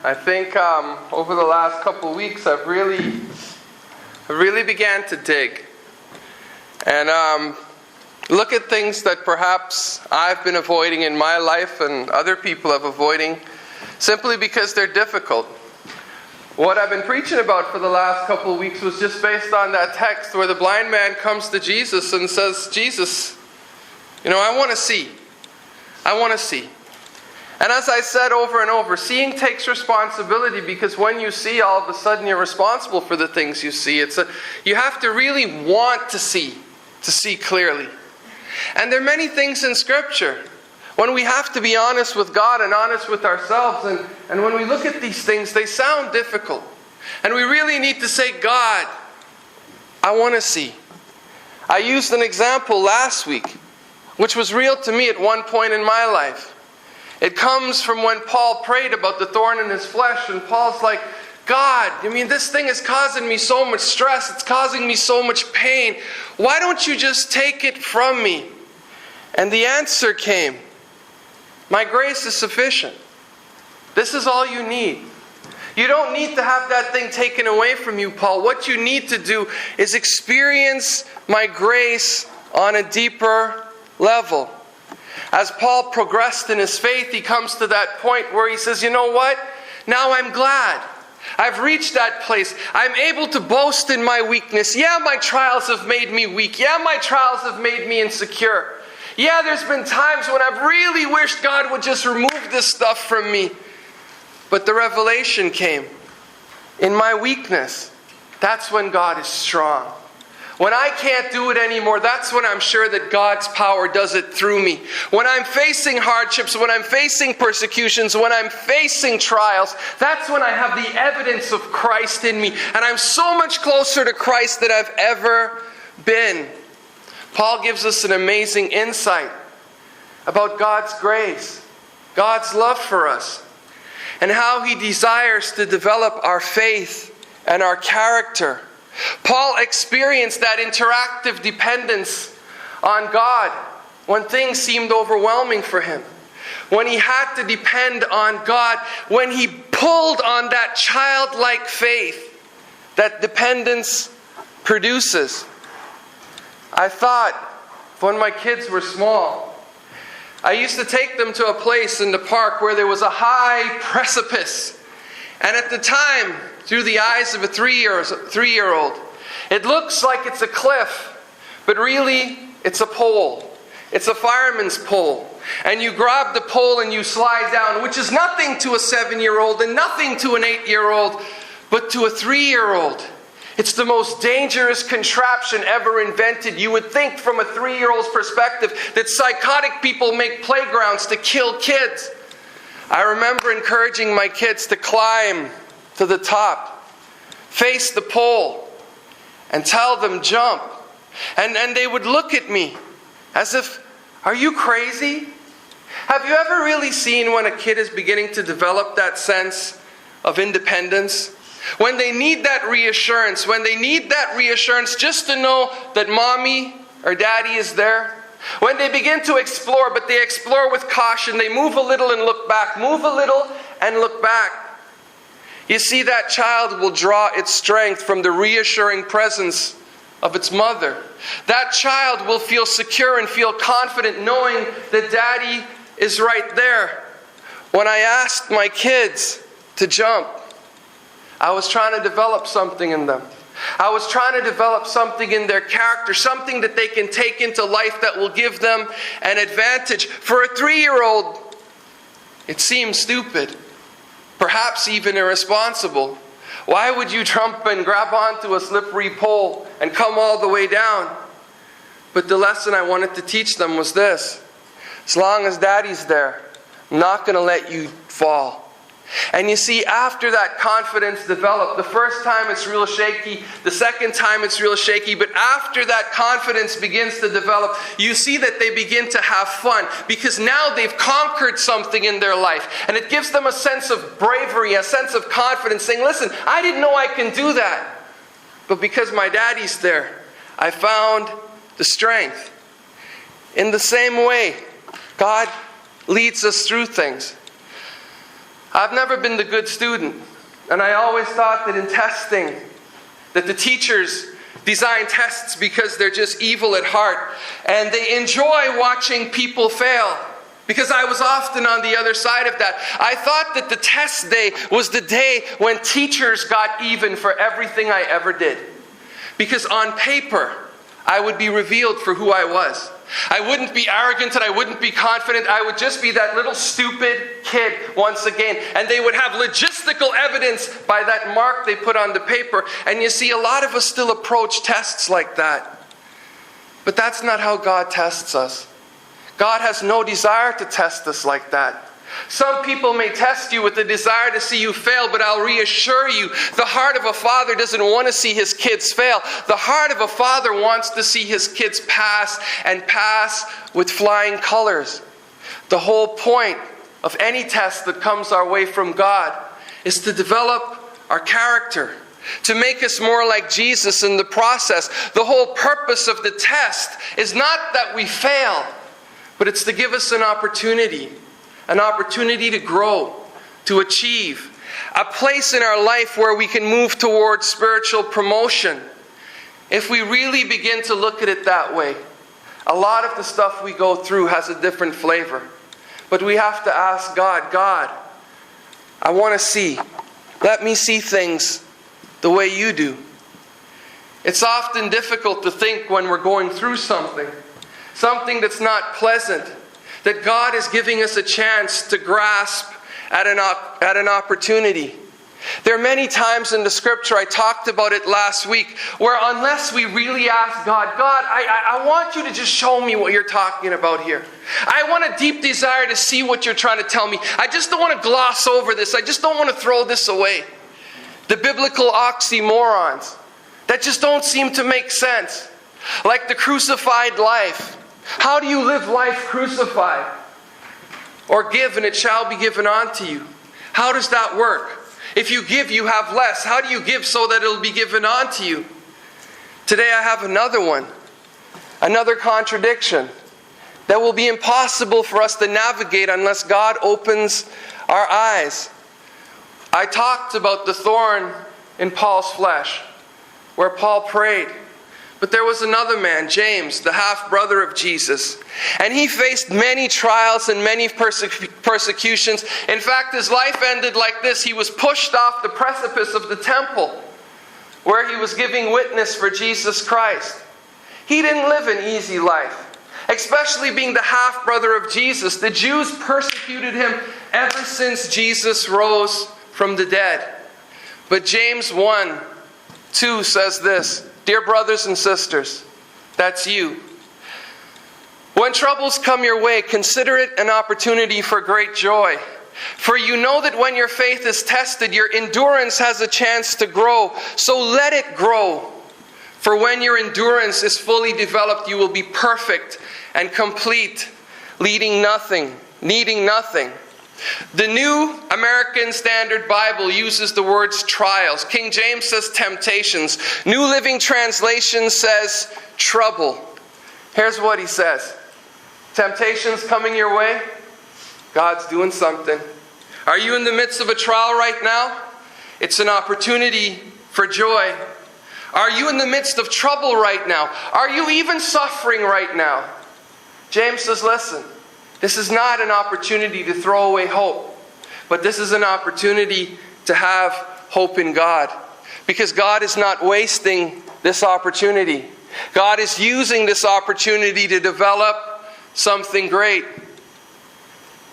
I think over the last couple of weeks I've really began to dig and look at things that perhaps I've been avoiding in my life and other people have avoiding simply because they're difficult. What I've been preaching about for the last couple of weeks was just based on that text where the blind man comes to Jesus and says, Jesus, I want to see. I want to see. And as I said over and over, seeing takes responsibility, because when you see, all of a sudden you're responsible for the things you see. You have to really want to see clearly. And there are many things in Scripture when we have to be honest with God and honest with ourselves. And when we look at these things, they sound difficult. And we really need to say, God, I want to see. I used an example last week, which was real to me at one point in my life. It comes from when Paul prayed about the thorn in his flesh, and Paul's like, God, this thing is causing me so much stress. It's causing me so much pain. Why don't you just take it from me? And the answer came, my grace is sufficient. This is all you need. You don't need to have that thing taken away from you, Paul. What you need to do is experience my grace on a deeper level. As Paul progressed in his faith, he comes to that point where he says, you know what? Now I'm glad. I've reached that place. I'm able to boast in my weakness. Yeah, my trials have made me weak. Yeah, my trials have made me insecure. Yeah, there's been times when I've really wished God would just remove this stuff from me. But the revelation came. In my weakness, that's when God is strong. When I can't do it anymore, that's when I'm sure that God's power does it through me. When I'm facing hardships, when I'm facing persecutions, when I'm facing trials, that's when I have the evidence of Christ in me. And I'm so much closer to Christ than I've ever been. Paul gives us an amazing insight about God's grace, God's love for us, and how He desires to develop our faith and our character. Paul experienced that interactive dependence on God when things seemed overwhelming for him. When he had to depend on God, when he pulled on that childlike faith that dependence produces. I thought, when my kids were small, I used to take them to a place in the park where there was a high precipice. And at the time, through the eyes of a three-year-old, it looks like it's a cliff, but really it's a pole. It's a fireman's pole. And you grab the pole and you slide down, which is nothing to a 7-year-old and nothing to an 8-year-old, but to a 3-year-old. It's the most dangerous contraption ever invented. You would think from a 3-year-old's perspective that psychotic people make playgrounds to kill kids. I remember encouraging my kids to climb to the top, face the pole, and tell them jump. And they would look at me as if, are you crazy? Have you ever really seen when a kid is beginning to develop that sense of independence? When they need that reassurance, just to know that mommy or daddy is there. When they begin to explore, but they explore with caution, they move a little and look back, move a little and look back. You see, that child will draw its strength from the reassuring presence of its mother. That child will feel secure and feel confident knowing that daddy is right there. When I asked my kids to jump, I was trying to develop something in them. I was trying to develop something in their character, something that they can take into life that will give them an advantage. For a 3-year-old, it seems stupid, perhaps even irresponsible. Why would you jump and grab onto a slippery pole and come all the way down? But the lesson I wanted to teach them was this: as long as daddy's there, I'm not going to let you fall. And you see, after that confidence developed, the first time it's real shaky, the second time it's real shaky, but after that confidence begins to develop, you see that they begin to have fun, because now they've conquered something in their life. And it gives them a sense of bravery, a sense of confidence, saying, listen, I didn't know I can do that. But because my daddy's there, I found the strength. In the same way, God leads us through things. I've never been the good student. And I always thought that in testing, that the teachers design tests because they're just evil at heart. And they enjoy watching people fail. Because I was often on the other side of that. I thought that the test day was the day when teachers got even for everything I ever did. Because on paper, I would be revealed for who I was. I wouldn't be arrogant and I wouldn't be confident. I would just be that little stupid kid once again. And they would have logistical evidence by that mark they put on the paper. And you see, a lot of us still approach tests like that. But that's not how God tests us. God has no desire to test us like that. Some people may test you with the desire to see you fail, but I'll reassure you, the heart of a father doesn't want to see his kids fail. The heart of a father wants to see his kids pass, and pass with flying colors. The whole point of any test that comes our way from God is to develop our character, to make us more like Jesus in the process. The whole purpose of the test is not that we fail, but it's to give us an opportunity to grow, to achieve, a place in our life where we can move towards spiritual promotion. If we really begin to look at it that way, a lot of the stuff we go through has a different flavor. But we have to ask God, I want to see. Let me see things the way you do. It's often difficult to think when we're going through something that's not pleasant, that God is giving us a chance to grasp at an opportunity. There are many times in the scripture, I talked about it last week, where unless we really ask God, I want you to just show me what you're talking about here. I want a deep desire to see what you're trying to tell me. I just don't want to gloss over this. I just don't want to throw this away. The biblical oxymorons that just don't seem to make sense. Like the crucified life. How do you live life crucified? Or give and it shall be given unto you. How does that work? If you give, you have less. How do you give so that it'll be given unto you? Today I have another one. Another contradiction that will be impossible for us to navigate unless God opens our eyes. I talked about the thorn in Paul's flesh, where Paul prayed. But there was another man, James, the half-brother of Jesus. And he faced many trials and many persecutions. In fact, his life ended like this. He was pushed off the precipice of the temple, where he was giving witness for Jesus Christ. He didn't live an easy life, especially being the half-brother of Jesus. The Jews persecuted him ever since Jesus rose from the dead. But James 1:2 says this, "Dear brothers and sisters," that's you. "When troubles come your way, consider it an opportunity for great joy. For you know that when your faith is tested, your endurance has a chance to grow. So let it grow. For when your endurance is fully developed, you will be perfect and complete, needing nothing." The New American Standard Bible uses the words trials. King James says temptations. New Living Translation says trouble. Here's what he says. Temptations coming your way? God's doing something. Are you in the midst of a trial right now? It's an opportunity for joy. Are you in the midst of trouble right now? Are you even suffering right now? James says, listen. This is not an opportunity to throw away hope, but this is an opportunity to have hope in God. Because God is not wasting this opportunity. God is using this opportunity to develop something great.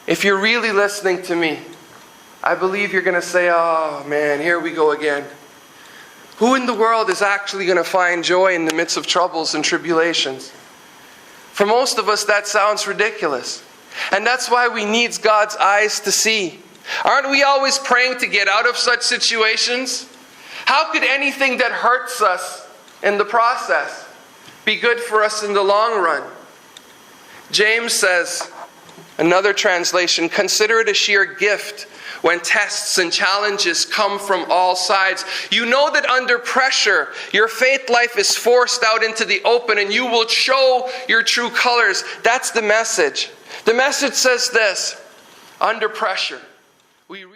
If you're really listening to me, I believe you're going to say, oh man, here we go again. Who in the world is actually going to find joy in the midst of troubles and tribulations? For most of us, that sounds ridiculous. And that's why we need God's eyes to see. Aren't we always praying to get out of such situations? How could anything that hurts us in the process be good for us in the long run? James says, another translation, consider it a sheer gift when tests and challenges come from all sides. You know that under pressure, your faith life is forced out into the open and you will show your true colors. That's the message. The message says this, under pressure.